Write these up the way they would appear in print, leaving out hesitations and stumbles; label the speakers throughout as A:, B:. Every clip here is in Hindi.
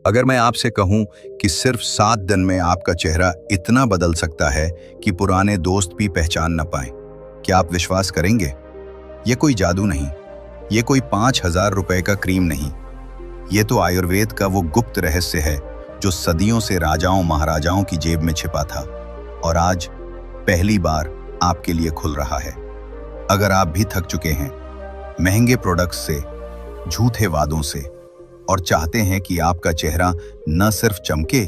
A: अगर मैं आपसे कहूं कि सिर्फ 7 दिन में आपका चेहरा इतना बदल सकता है कि पुराने दोस्त भी पहचान न पाएं, क्या आप विश्वास करेंगे? ये कोई जादू नहीं, ये कोई 5,000 रुपए का क्रीम नहीं, ये तो आयुर्वेद का वो गुप्त रहस्य है जो सदियों से राजाओं महाराजाओं की जेब में छिपा था और आज पहली बार आपके लिए खुल रहा है। अगर आप भी थक चुके हैं महंगे प्रोडक्ट्स से, झूठे वादों से और चाहते हैं कि आपका चेहरा न सिर्फ चमके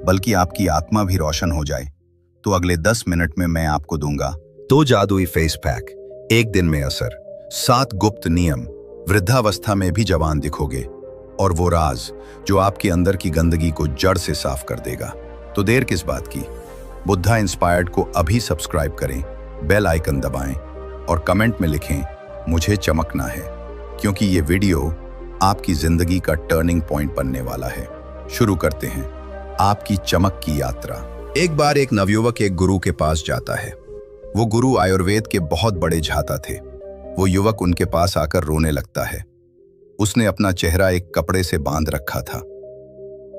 A: बल्कि आपकी आत्मा भी रोशन हो जाए, तो अगले 10 मिनट में मैं आपको दूंगा 2 जादुई फेस पैक, 1 दिन में असर, 7 गुप्त नियम, वृद्धावस्था में भी जवान दिखोगे और वो राज जो आपके अंदर की गंदगी को जड़ से साफ कर देगा। तो देर किस बात की? बुद्धा इंस्पायर्ड को अभी सब्सक्राइब करें, बेल आइकन दबाएं और कमेंट में लिखें मुझे चमकना है, क्योंकि ये वीडियो आपकी जिंदगी का टर्निंग पॉइंट बनने वाला है। शुरू करते हैं आपकी चमक की यात्रा। एक बार एक नवयुवक एक गुरु के पास जाता है। वो गुरु आयुर्वेद के बहुत बड़े झाता थे। वो युवक उनके पास आकर रोने लगता है। उसने अपना चेहरा एक कपड़े से बांध रखा था।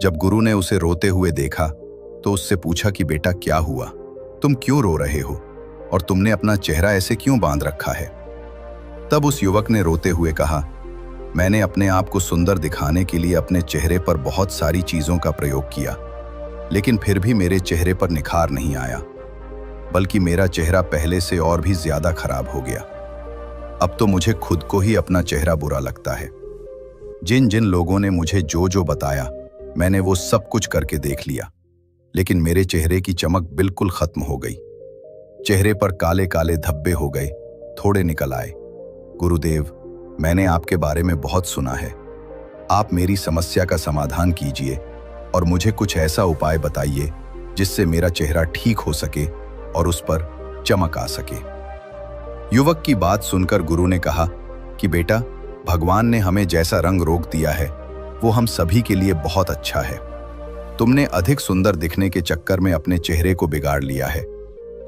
A: जब गुरु ने उसे रोते हुए देखा तो उससे पूछा कि बेटा क्या हुआ, तुम क्यों रो रहे हो और तुमने अपना चेहरा ऐसे क्यों बांध रखा है? तब उस युवक ने रोते हुए कहा, मैंने अपने आप को सुंदर दिखाने के लिए अपने चेहरे पर बहुत सारी चीजों का प्रयोग किया, लेकिन फिर भी मेरे चेहरे पर निखार नहीं आया, बल्कि मेरा चेहरा पहले से और भी ज्यादा खराब हो गया। अब तो मुझे खुद को ही अपना चेहरा बुरा लगता है। जिन जिन लोगों ने मुझे जो जो बताया मैंने वो सब कुछ करके देख लिया, लेकिन मेरे चेहरे की चमक बिल्कुल खत्म हो गई। चेहरे पर काले काले धब्बे हो गए, थोड़े निकल आए। गुरुदेव, मैंने आपके बारे में बहुत सुना है। आप मेरी समस्या का समाधान कीजिए और मुझे कुछ ऐसा उपाय बताइए जिससे मेरा चेहरा ठीक हो सके और उस पर चमक आ सके। युवक की बात सुनकर गुरु ने कहा कि बेटा, भगवान ने हमें जैसा रंग रोक दिया है वो हम सभी के लिए बहुत अच्छा है। तुमने अधिक सुंदर दिखने के चक्कर में अपने चेहरे को बिगाड़ लिया है,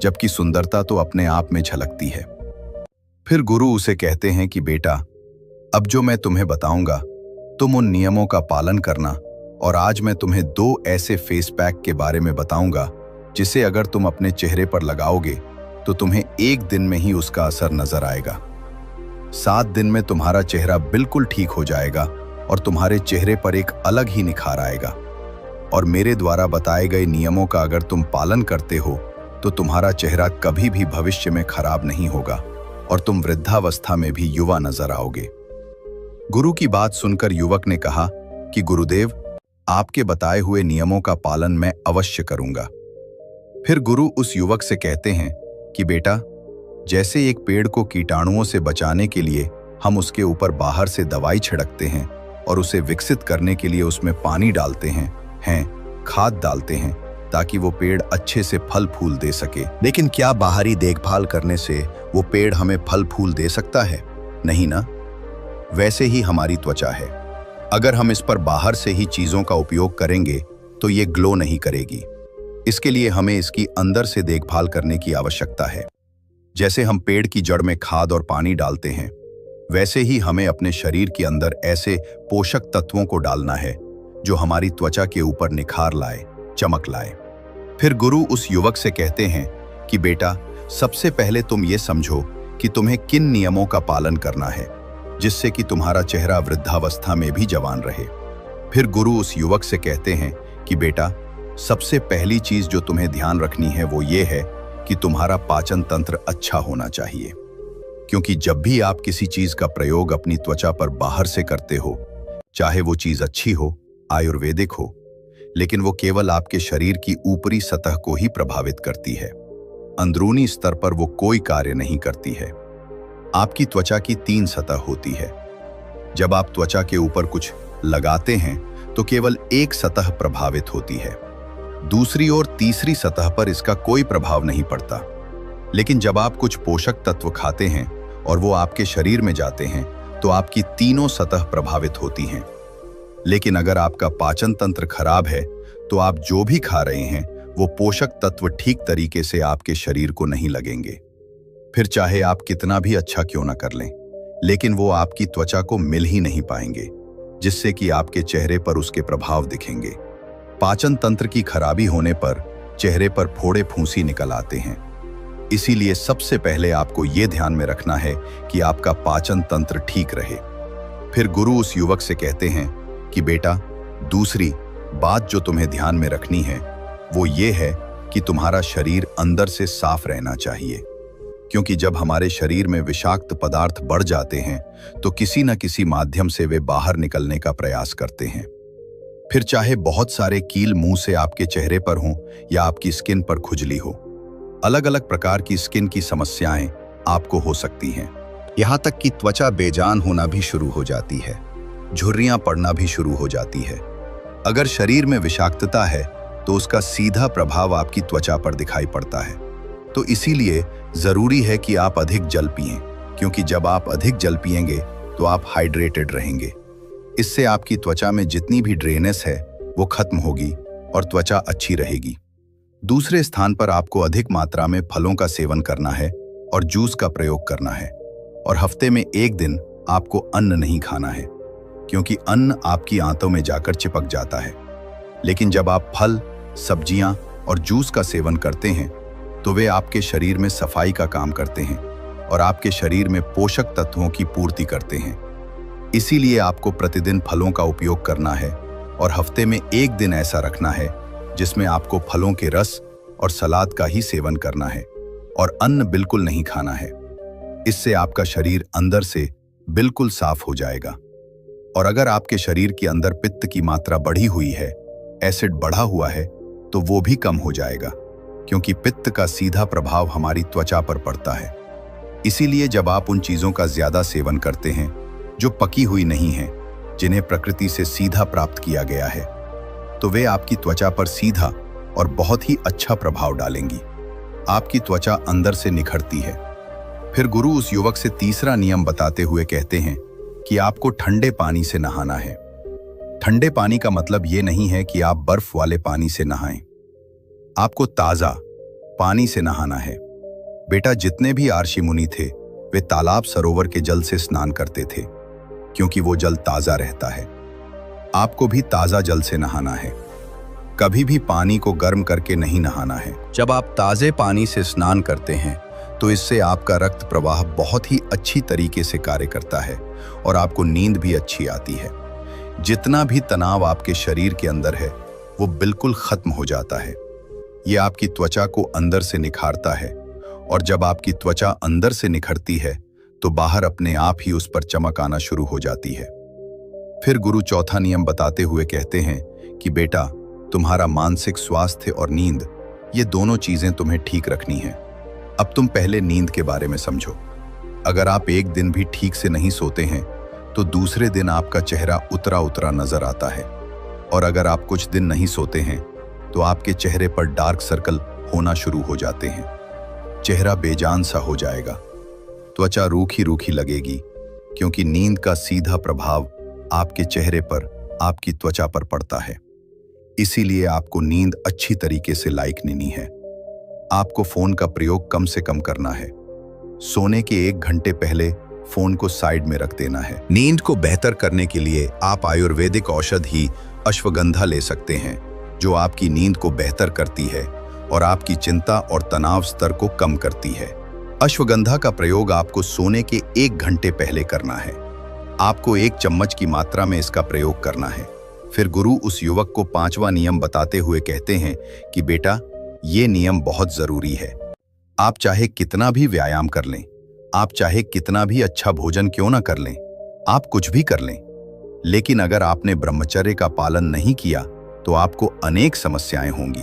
A: जबकि सुंदरता तो अपने आप में झलकती है। फिर गुरु उसे कहते हैं कि बेटा, अब जो मैं तुम्हें बताऊंगा तुम उन नियमों का पालन करना, और आज मैं तुम्हें 2 ऐसे फेस पैक के बारे में बताऊंगा जिसे अगर तुम अपने चेहरे पर लगाओगे तो तुम्हें 1 दिन में ही उसका असर नजर आएगा। 7 दिन में तुम्हारा चेहरा बिल्कुल ठीक हो जाएगा और तुम्हारे चेहरे पर एक अलग ही निखार आएगा। और मेरे द्वारा बताए गए नियमों का अगर तुम पालन करते हो तो तुम्हारा चेहरा कभी भी भविष्य में खराब नहीं होगा और तुम वृद्धावस्था में भी युवा नजर आओगे। गुरु की बात सुनकर युवक ने कहा कि गुरुदेव, आपके बताए हुए नियमों का पालन मैं अवश्य करूंगा। फिर गुरु उस युवक से कहते हैं कि बेटा, जैसे एक पेड़ को कीटाणुओं से बचाने के लिए हम उसके ऊपर बाहर से दवाई छिड़कते हैं और उसे विकसित करने के लिए उसमें पानी डालते हैं, खाद डालते हैं ताकि वो पेड़ अच्छे से फल फूल दे सके, लेकिन क्या बाहरी देखभाल करने से वो पेड़ हमें फल फूल दे सकता है? नहीं ना। वैसे ही हमारी त्वचा है, अगर हम इस पर बाहर से ही चीजों का उपयोग करेंगे तो ये ग्लो नहीं करेगी। इसके लिए हमें इसकी अंदर से देखभाल करने की आवश्यकता है। जैसे हम पेड़ की जड़ में खाद और पानी डालते हैं, वैसे ही हमें अपने शरीर के अंदर ऐसे पोषक तत्वों को डालना है जो हमारी त्वचा के ऊपर निखार लाए, चमक लाए। फिर गुरु उस युवक से कहते हैं कि बेटा, सबसे पहले तुम ये समझो कि तुम्हें किन नियमों का पालन करना है जिससे कि तुम्हारा चेहरा वृद्धावस्था में भी जवान रहे। फिर गुरु उस युवक से कहते हैं कि बेटा, सबसे पहली चीज जो तुम्हें ध्यान रखनी है वो ये है कि तुम्हारा पाचन तंत्र अच्छा होना चाहिए, क्योंकि जब भी आप किसी चीज का प्रयोग अपनी त्वचा पर बाहर से करते हो, चाहे वो चीज अच्छी हो, आयुर्वेदिक हो, लेकिन वो केवल आपके शरीर की ऊपरी सतह को ही प्रभावित करती है। अंदरूनी स्तर पर वो कोई कार्य नहीं करती है। आपकी त्वचा की 3 सतह होती है। जब आप त्वचा के ऊपर कुछ लगाते हैं तो केवल एक सतह प्रभावित होती है, दूसरी और तीसरी सतह पर इसका कोई प्रभाव नहीं पड़ता। लेकिन जब आप कुछ पोषक तत्व खाते हैं और वो आपके शरीर में जाते हैं तो आपकी तीनों सतह प्रभावित होती हैं। लेकिन अगर आपका पाचन तंत्र खराब है तो आप जो भी खा रहे हैं वो पोषक तत्व ठीक तरीके से आपके शरीर को नहीं लगेंगे। फिर चाहे आप कितना भी अच्छा क्यों ना कर लें, लेकिन वो आपकी त्वचा को मिल ही नहीं पाएंगे। जिससे कि आपके चेहरे पर उसके प्रभाव दिखेंगे। पाचन तंत्र की खराबी होने पर चेहरे पर फोड़े फूंसी निकल आते हैं। इसीलिए सबसे पहले आपको ये ध्यान में रखना है कि आपका पाचन तंत्र ठीक रहे। फिर गुरु उस युवक से कहते हैं कि बेटा, दूसरी बात जो तुम्हें ध्यान में रखनी है वो ये है कि तुम्हारा शरीर अंदर से साफ रहना चाहिए, क्योंकि जब हमारे शरीर में विषाक्त पदार्थ बढ़ जाते हैं तो किसी न किसी माध्यम से वे बाहर निकलने का प्रयास करते हैं। फिर चाहे बहुत सारे कील मुंह से आपके चेहरे पर हों या आपकी स्किन पर खुजली हो, अलग अलग प्रकार की स्किन की समस्याएं आपको हो सकती हैं। यहाँ तक कि त्वचा बेजान होना भी शुरू हो जाती है, झुर्रियां पड़ना भी शुरू हो जाती है। अगर शरीर में विषाक्तता है तो उसका सीधा प्रभाव आपकी त्वचा पर दिखाई पड़ता है। तो इसीलिए जरूरी है कि आप अधिक जल पिएं, क्योंकि जब आप अधिक जल पिएंगे तो आप हाइड्रेटेड रहेंगे। इससे आपकी त्वचा में जितनी भी ड्रेनेस है वो खत्म होगी और त्वचा अच्छी रहेगी। दूसरे स्थान पर आपको अधिक मात्रा में फलों का सेवन करना है और जूस का प्रयोग करना है। और हफ्ते में एक दिन आपको अन्न नहीं खाना है, क्योंकि अन्न आपकी आंतों में जाकर चिपक जाता है। लेकिन जब आप फल, सब्जियां और जूस का सेवन करते हैं तो वे आपके शरीर में सफाई का काम करते हैं और आपके शरीर में पोषक तत्वों की पूर्ति करते हैं। इसीलिए आपको प्रतिदिन फलों का उपयोग करना है और हफ्ते में एक दिन ऐसा रखना है जिसमें आपको फलों के रस और सलाद का ही सेवन करना है और अन्न बिल्कुल नहीं खाना है। इससे आपका शरीर अंदर से बिल्कुल साफ हो जाएगा। और अगर आपके शरीर के अंदर पित्त की मात्रा बढ़ी हुई है, एसिड बढ़ा हुआ है, तो वो भी कम हो जाएगा, क्योंकि पित्त का सीधा प्रभाव हमारी त्वचा पर पड़ता है। इसीलिए जब आप उन चीजों का ज्यादा सेवन करते हैं जो पकी हुई नहीं है, जिन्हें प्रकृति से सीधा प्राप्त किया गया है, तो वे आपकी त्वचा पर सीधा और बहुत ही अच्छा प्रभाव डालेंगी। आपकी त्वचा अंदर से निखरती है। फिर गुरु उस युवक से तीसरा नियम बताते हुए कहते हैं कि आपको ठंडे पानी से नहाना है। ठंडे पानी का मतलब ये नहीं है कि आप बर्फ वाले पानी से नहाएं। आपको ताजा पानी से नहाना है। बेटा, जितने भी आर्षि मुनि थे वे तालाब सरोवर के जल से स्नान करते थे, क्योंकि वो जल ताजा रहता है। आपको भी ताजा जल से नहाना है। कभी भी पानी को गर्म करके नहीं नहाना है। जब आप ताजे पानी से स्नान करते हैं तो इससे आपका रक्त प्रवाह बहुत ही अच्छी तरीके से कार्य करता है और आपको नींद भी अच्छी आती है। जितना भी तनाव आपके शरीर के अंदर है वो बिल्कुल खत्म हो जाता है। ये आपकी त्वचा को अंदर से निखारता है, और जब आपकी त्वचा अंदर से निखरती है तो बाहर अपने आप ही उस पर चमक आना शुरू हो जाती है। फिर गुरु चौथा नियम बताते हुए कहते हैं कि बेटा, तुम्हारा मानसिक स्वास्थ्य और नींद, ये दोनों चीजें तुम्हें ठीक रखनी हैं। अब तुम पहले नींद के बारे में समझो। अगर आप एक दिन भी ठीक से नहीं सोते हैं तो दूसरे दिन आपका चेहरा उतरा उतरा नजर आता है, और अगर आप कुछ दिन नहीं सोते हैं तो आपके चेहरे पर डार्क सर्कल होना शुरू हो जाते हैं। चेहरा बेजान सा हो जाएगा, त्वचा रूखी रूखी लगेगी, क्योंकि नींद का सीधा प्रभाव आपके चेहरे पर, आपकी त्वचा पर पड़ता है। इसीलिए आपको नींद अच्छी तरीके से लायक लेनी है। आपको फोन का प्रयोग कम से कम करना है। सोने के 1 घंटे पहले फोन को साइड में रख देना है। नींद को बेहतर करने के लिए आप आयुर्वेदिक औषधि अश्वगंधा ले सकते हैं, जो आपकी नींद को बेहतर करती है और आपकी चिंता और तनाव स्तर को कम करती है। अश्वगंधा का प्रयोग आपको सोने के 1 घंटे पहले करना है। आपको 1 चम्मच की मात्रा में इसका प्रयोग करना है। फिर गुरु उस युवक को 5वां नियम बताते हुए कहते हैं कि बेटा, ये नियम बहुत जरूरी है। आप चाहे कितना भी व्यायाम कर लें, आप चाहे कितना भी अच्छा भोजन क्यों ना कर लें, आप कुछ भी कर लें, लेकिन अगर आपने ब्रह्मचर्य का पालन नहीं किया तो आपको अनेक समस्याएं होंगी।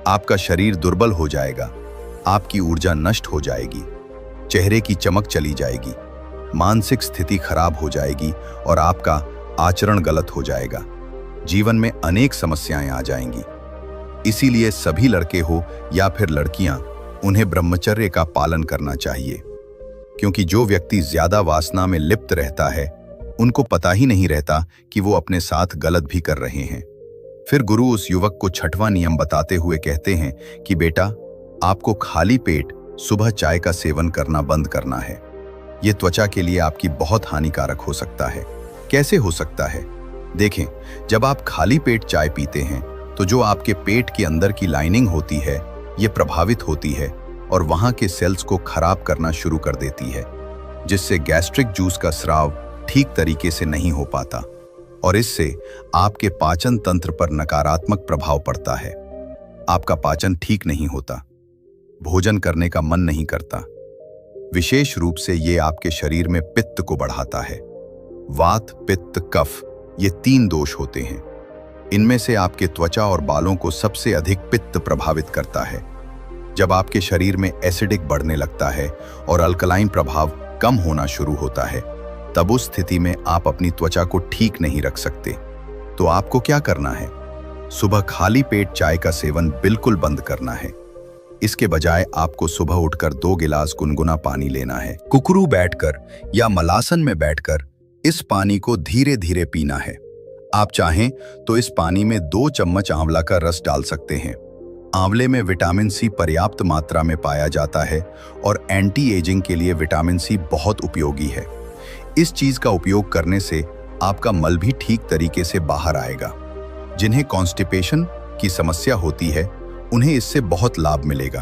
A: आपका शरीर दुर्बल हो जाएगा, आपकी ऊर्जा नष्ट हो जाएगी, चेहरे की चमक चली जाएगी, मानसिक स्थिति खराब हो जाएगी और आपका आचरण गलत हो जाएगा। जीवन में अनेक समस्याएं आ जाएंगी। इसीलिए सभी लड़के हो या फिर लड़कियां, उन्हें ब्रह्मचर्य का पालन करना चाहिए, क्योंकि जो व्यक्ति ज्यादा वासना में लिप्त रहता है उनको पता ही नहीं रहता कि वो अपने साथ गलत भी कर रहे हैं। फिर गुरु उस युवक को 6वां नियम बताते हुए कहते हैं कि बेटा, आपको खाली पेट सुबह चाय का सेवन करना बंद करना है। ये त्वचा के लिए आपकी बहुत हानिकारक हो सकता है। कैसे हो सकता है? देखें, जब आप खाली पेट चाय पीते हैं तो जो आपके पेट के अंदर की लाइनिंग होती है ये प्रभावित होती है और वहां के सेल्स को खराब करना शुरू कर देती है, जिससे गैस्ट्रिक जूस का स्राव ठीक तरीके से नहीं हो पाता और इससे आपके पाचन तंत्र पर नकारात्मक प्रभाव पड़ता है। आपका पाचन ठीक नहीं होता, भोजन करने का मन नहीं करता। विशेष रूप से ये आपके शरीर में पित्त को बढ़ाता है। वात, पित्त, कफ ये 3 दोष होते हैं। इनमें से आपके त्वचा और बालों को सबसे अधिक पित्त प्रभावित करता है। जब आपके शरीर में एसिडिक बढ़ने लगता है और अल्कलाइन प्रभाव कम होना शुरू होता है, तब उस स्थिति में आप अपनी त्वचा को ठीक नहीं रख सकते। तो आपको क्या करना है? सुबह खाली पेट चाय का सेवन बिल्कुल बंद करना है। इसके बजाय आपको सुबह उठकर 2 गिलास गुनगुना पानी लेना है। कुकरू बैठकर या मलासन में बैठकर इस पानी को धीरे धीरे पीना है। आप चाहें तो इस पानी में 2 चम्मच आंवला का रस डाल सकते हैं। आंवले में विटामिन सी पर्याप्त मात्रा में पाया जाता है और एंटी एजिंग के लिए विटामिन सी बहुत उपयोगी है। इस चीज का उपयोग करने से आपका मल भी ठीक तरीके से बाहर आएगा। जिन्हें कॉन्स्टिपेशन की समस्या होती है उन्हें इससे बहुत लाभ मिलेगा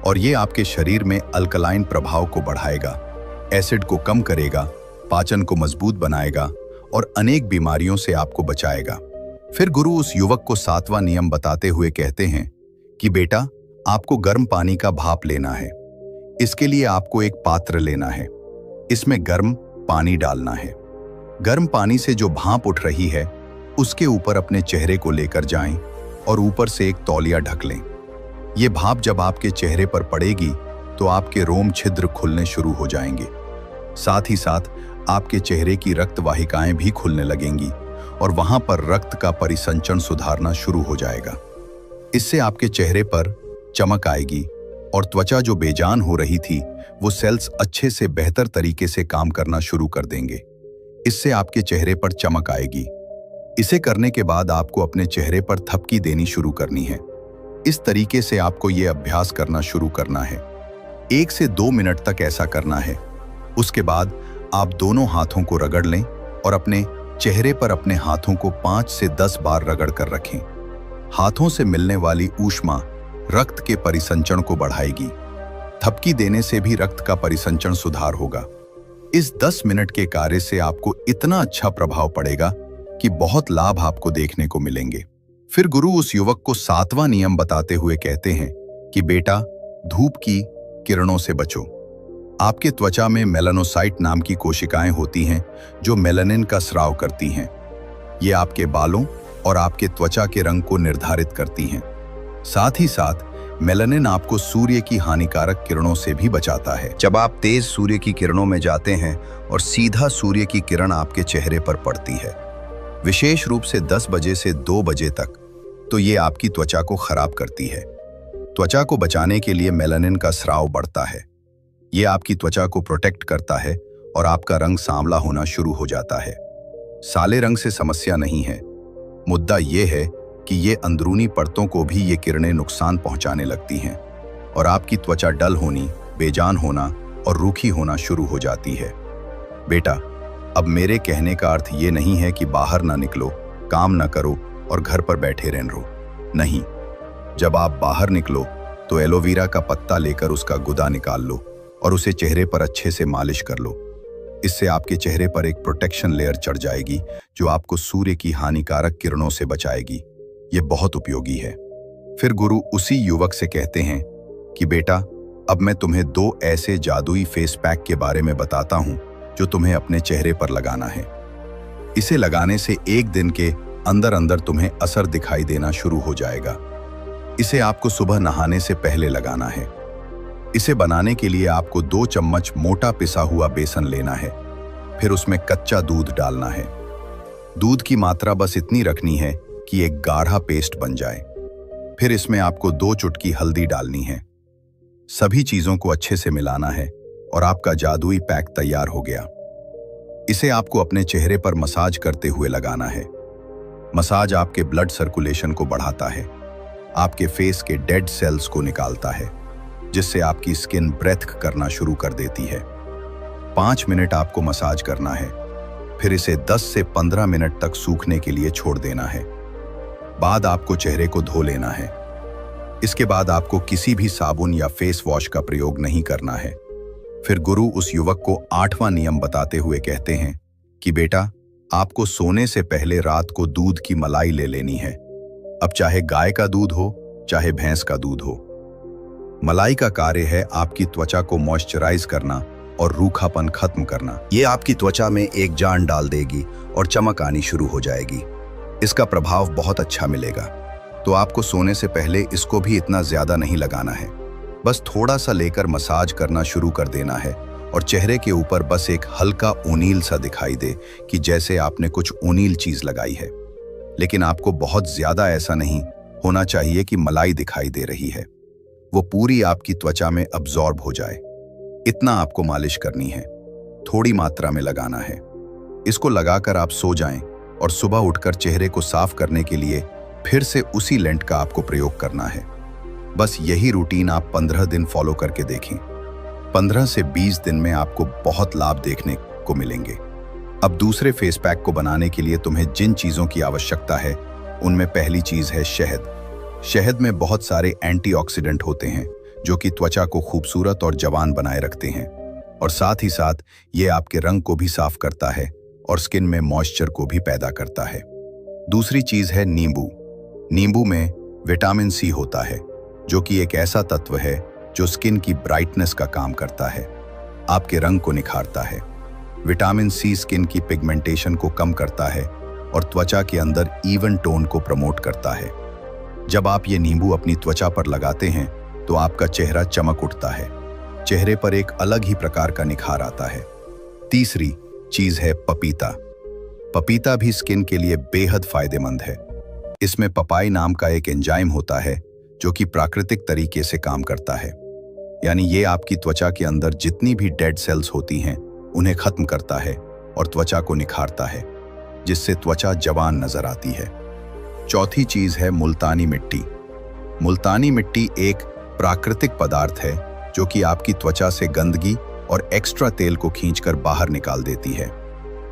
A: और ये आपके शरीर में अल्कलाइन प्रभाव को बढ़ाएगा, एसिड को कम करेगा, पाचन को मजबूत बनाएगा और अनेक बीमारियों से आपको बचाएगा। फिर गुरु उस युवक को 7वां नियम बताते हुए कहते हैं कि बेटा, आपको गर्म पानी का भाप लेना है। इसके लिए आपको एक पात्र लेना है, इसमें गर्म पानी डालना है। गर्म पानी से जो भाप उठ रही है उसके ऊपर अपने चेहरे को लेकर जाएं और ऊपर से एक तौलिया ढक लें। ये भाप जब आपके चेहरे पर पड़ेगी तो आपके रोम छिद्र खुलने शुरू हो जाएंगे। साथ ही साथ आपके चेहरे की रक्त वाहिकाएं भी खुलने लगेंगी और वहां पर रक्त का परिसंचरण सुधारना शुरू हो जाएगा। इससे आपके चेहरे पर चमक आएगी और त्वचा जो बेजान हो रही थी वो सेल्स अच्छे से बेहतर तरीके से काम करना शुरू कर देंगे। इससे आपके चेहरे पर चमक आएगी। इसे करने के बाद आपको अपने चेहरे पर थपकी देनी शुरू करनी है। इस तरीके से आपको ये अभ्यास करना शुरू करना है। 1 से 2 मिनट तक ऐसा करना है। उसके बाद आप दोनों हाथों को रगड़ लें और अपने चेहरे पर अपने हाथों को 5 से 10 बार रगड़ कर रखें। हाथों से मिलने वाली ऊष्मा रक्त के परिसंचरण को बढ़ाएगी। थपकी देने से भी रक्त का परिसंचरण सुधार होगा। इस 10 मिनट के कार्य से आपको इतना अच्छा प्रभाव पड़ेगा कि बहुत लाभ आपको देखने को मिलेंगे। फिर गुरु उस युवक को 7वां नियम बताते हुए कहते हैं कि बेटा, धूप की किरणों से बचो। आपके त्वचा में मेलानोसाइट नाम की कोशिकाएं होती हैं जो मेलानिन का स्राव करती हैं। ये आपके बालों और आपके त्वचा के रंग को निर्धारित करती हैं। साथ ही साथ मेलानिन आपको सूर्य की हानिकारक किरणों से भी बचाता है। जब आप तेज सूर्य की किरणों में जाते हैं और सीधा सूर्य की किरण आपके चेहरे पर पड़ती है, विशेष रूप से 10 बजे से 2 बजे तक, तो ये आपकी त्वचा को खराब करती है। त्वचा को बचाने के लिए मेलानिन का स्राव बढ़ता है। ये आपकी त्वचा को प्रोटेक्ट करता है और आपका रंग सांवला होना शुरू हो जाता है। साले रंग से समस्या नहीं है। मुद्दा ये है कि ये अंदरूनी परतों को भी ये किरणें नुकसान पहुंचाने लगती हैं और आपकी त्वचा डल होनी, बेजान होना और रूखी होना शुरू हो जाती है। बेटा, अब मेरे कहने का अर्थ ये नहीं है कि बाहर ना निकलो, काम ना करो और घर पर बैठे रहने रहो। नहीं, जब आप बाहर निकलो तो एलोवेरा का पत्ता लेकर उसका गुदा निकाल लो और उसे चेहरे पर अच्छे से मालिश कर लो। इससे आपके चेहरे पर एक प्रोटेक्शन लेयर चढ़ जाएगी जो आपको सूर्य की हानिकारक किरणों से बचाएगी। ये बहुत उपयोगी है। फिर गुरु उसी युवक से कहते हैं कि बेटा, अब मैं तुम्हें 2 ऐसे जादुई फेस पैक के बारे में बताता हूं जो तुम्हें अपने चेहरे पर लगाना है। इसे लगाने से 1 दिन के अंदर अंदर तुम्हें असर दिखाई देना शुरू हो जाएगा। इसे आपको सुबह नहाने से पहले लगाना है। इसे बनाने के लिए आपको 2 चम्मच मोटा पिसा हुआ बेसन लेना है। फिर उसमें कच्चा दूध डालना है। दूध की मात्रा बस इतनी रखनी है कि एक गाढ़ा पेस्ट बन जाए। फिर इसमें आपको 2 चुटकी हल्दी डालनी है। सभी चीजों को अच्छे से मिलाना है और आपका जादुई पैक तैयार हो गया। इसे आपको अपने चेहरे पर मसाज करते हुए लगाना है। मसाज आपके ब्लड सर्कुलेशन को बढ़ाता है, आपके फेस के डेड सेल्स को निकालता है, जिससे आपकी स्किन ब्रेथ करना शुरू कर देती है। 5 मिनट आपको मसाज करना है। फिर इसे 10 से 15 मिनट तक सूखने के लिए छोड़ देना है। बाद आपको चेहरे को धो लेना है। इसके बाद आपको किसी भी साबुन या फेस वॉश का प्रयोग नहीं करना है। फिर गुरु उस युवक को 8वां नियम बताते हुए कहते हैं कि बेटा, आपको सोने से पहले रात को दूध की मलाई ले लेनी है। अब चाहे गाय का दूध हो, चाहे भैंस का दूध हो। मलाई का कार्य है आपकी त्वचा को मॉइस्चराइज करना और रूखापन खत्म करना। ये आपकी त्वचा में एक जान डाल देगी और चमक आनी शुरू हो जाएगी। इसका प्रभाव बहुत अच्छा मिलेगा। तो आपको सोने से पहले इसको भी इतना ज्यादा नहीं लगाना है। बस थोड़ा सा लेकर मसाज करना शुरू कर देना है और चेहरे के ऊपर बस एक हल्का ऊनील सा दिखाई दे कि जैसे आपने कुछ ऊनील चीज लगाई है। लेकिन आपको बहुत ज्यादा ऐसा नहीं होना चाहिए कि मलाई दिखाई दे रही है। वो पूरी आपकी त्वचा में अब्जॉर्ब हो जाए। इतना आपको मालिश करनी है। थोड़ी मात्रा में लगाना है। इसको लगाकर आप सो जाएं और सुबह उठकर चेहरे को साफ करने के लिए फिर से उसी लेंट का आपको प्रयोग करना है। बस यही रूटीन आप 15 दिन फॉलो करके देखें। 15 से 20 दिन में आपको बहुत लाभ देखने को मिलेंगे। अब दूसरे फेस पैक को बनाने के लिए तुम्हें जिन चीजों की आवश्यकता है उनमें पहली चीज है शहद। शहद में बहुत सारे एंटीऑक्सीडेंट होते हैं जो कि त्वचा को खूबसूरत और जवान बनाए रखते हैं और साथ ही साथ ये आपके रंग को भी साफ करता है और स्किन में मॉइस्चर को भी पैदा करता है। दूसरी चीज है नींबू। नींबू में विटामिन सी होता है जो कि एक ऐसा तत्व है जो स्किन की ब्राइटनेस का काम करता है, आपके रंग को निखारता है। विटामिन सी स्किन की पिगमेंटेशन को कम करता है और त्वचा के अंदर इवन टोन को प्रमोट करता है। जब आप ये नींबू अपनी त्वचा पर लगाते हैं तो आपका चेहरा चमक उठता है। चेहरे पर एक अलग ही प्रकार का निखार आता है। तीसरी चीज है पपीता। पपीता भी स्किन के लिए बेहद फायदेमंद है। इसमें पपाई नाम का एक एंजाइम होता है जो कि प्राकृतिक तरीके से काम करता है। यानी ये आपकी त्वचा के अंदर जितनी भी डेड सेल्स होती हैं उन्हें खत्म करता है और त्वचा को निखारता है, जिससे त्वचा जवान नजर आती है। चौथी चीज है मुल्तानी मिट्टी। मुल्तानी मिट्टी एक प्राकृतिक पदार्थ है जो कि आपकी त्वचा से गंदगी और एक्स्ट्रा तेल को खींचकर बाहर निकाल देती है,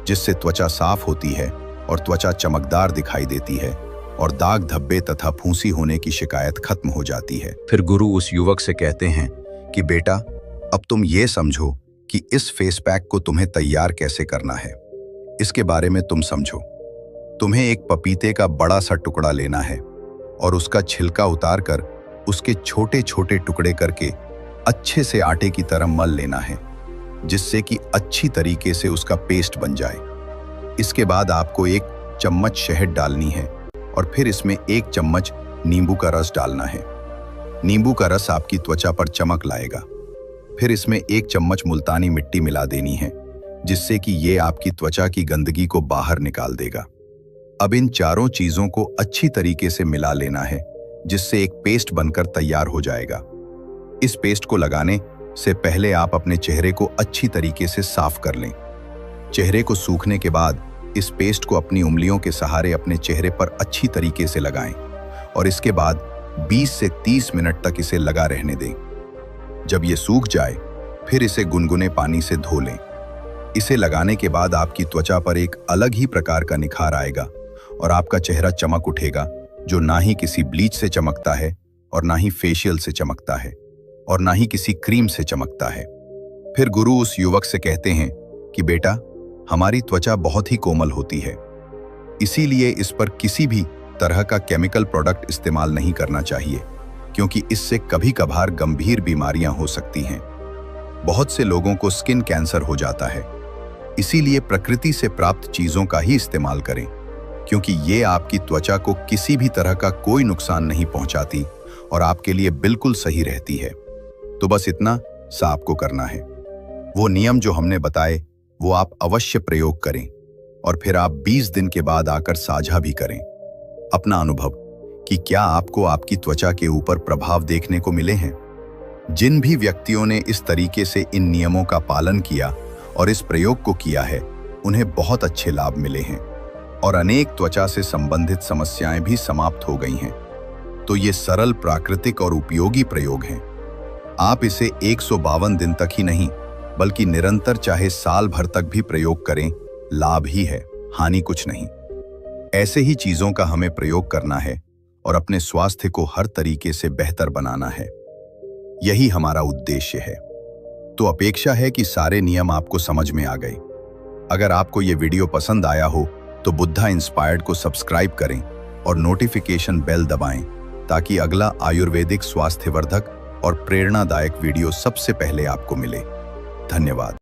A: जिससे त्वचा साफ होती है और त्वचा चमकदार दिखाई देती है और दाग धब्बे तथा फूंसी होने की शिकायत खत्म हो जाती है। फिर गुरु उस युवक से कहते हैं कि बेटा, अब तुम ये समझो कि इस फेस पैक को तुम्हें तैयार कैसे करना है। इसके बारे में तुम समझो। तुम्हें एक पपीते का बड़ा सा टुकड़ा लेना है और उसका छिलका उतारकर उसके छोटे छोटे टुकड़े करके अच्छे से आटे की तरह मल लेना है, जिससे कि अच्छी तरीके से उसका पेस्ट बन जाए। इसके बाद आपको 1 चम्मच शहद डालनी है और फिर इसमें 1 चम्मच नींबू का रस डालना है। नींबू का रस आपकी त्वचा पर चमक लाएगा। फिर इसमें 1 चम्मच मुल्तानी मिट्टी मिला देनी है, जिससे कि ये आपकी त्वचा की गंदगी को बाहर निकाल देगा। अब इन चारों चीजों को अच्छी तरीके से मिला लेना है, जिससे एक पेस्ट बनकर तैयार हो जाएगा। इस पेस्ट को लगाने से पहले आप अपने चेहरे को अच्छी तरीके से साफ कर लें। चेहरे को सूखने के बाद इस पेस्ट को अपनी उंगलियों के सहारे अपने चेहरे पर अच्छी तरीके से लगाएं और इसके बाद 20 से 30 मिनट तक इसे लगा रहने दें। जब ये सूख जाए फिर इसे गुनगुने पानी से धो लें। इसे लगाने के बाद आपकी त्वचा पर एक अलग ही प्रकार का निखार आएगा और आपका चेहरा चमक उठेगा, जो ना ही किसी ब्लीच से चमकता है और ना ही फेशियल से चमकता है और ना ही किसी क्रीम से चमकता है। फिर गुरु उस युवक से कहते हैं कि बेटा, हमारी त्वचा बहुत ही कोमल होती है, इसीलिए इस पर किसी भी तरह का केमिकल प्रोडक्ट इस्तेमाल नहीं करना चाहिए, क्योंकि इससे कभी कभार गंभीर बीमारियां हो सकती हैं। बहुत से लोगों को स्किन कैंसर हो जाता है। इसीलिए प्रकृति से प्राप्त चीजों का ही इस्तेमाल करें, क्योंकि ये आपकी त्वचा को किसी भी तरह का कोई नुकसान नहीं पहुंचाती और आपके लिए बिल्कुल सही रहती है। तो बस इतना सा आपको करना है। वो नियम जो हमने बताए वो आप अवश्य प्रयोग करें और फिर आप 20 दिन के बाद आकर साझा भी करें अपना अनुभव कि क्या आपको आपकी त्वचा के ऊपर प्रभाव देखने को मिले हैं। जिन भी व्यक्तियों ने इस तरीके से इन नियमों का पालन किया और इस प्रयोग को किया है, उन्हें बहुत अच्छे लाभ मिले हैं और अनेक त्वचा से संबंधित समस्याएं भी समाप्त हो गई हैं। तो ये सरल, प्राकृतिक और उपयोगी प्रयोग हैं। आप इसे 152 दिन तक ही नहीं बल्कि निरंतर चाहे साल भर तक भी प्रयोग करें, लाभ ही है, हानि कुछ नहीं। ऐसे ही चीजों का हमें प्रयोग करना है और अपने स्वास्थ्य को हर तरीके से बेहतर बनाना है। यही हमारा उद्देश्य है। तो अपेक्षा है कि सारे नियम आपको समझ में आ गए। अगर आपको ये वीडियो पसंद आया हो तो बुद्धा इंस्पायर्ड को सब्सक्राइब करें और नोटिफिकेशन बेल दबाएं ताकि अगला आयुर्वेदिक स्वास्थ्यवर्धक और प्रेरणादायक वीडियो सबसे पहले आपको मिले। धन्यवाद।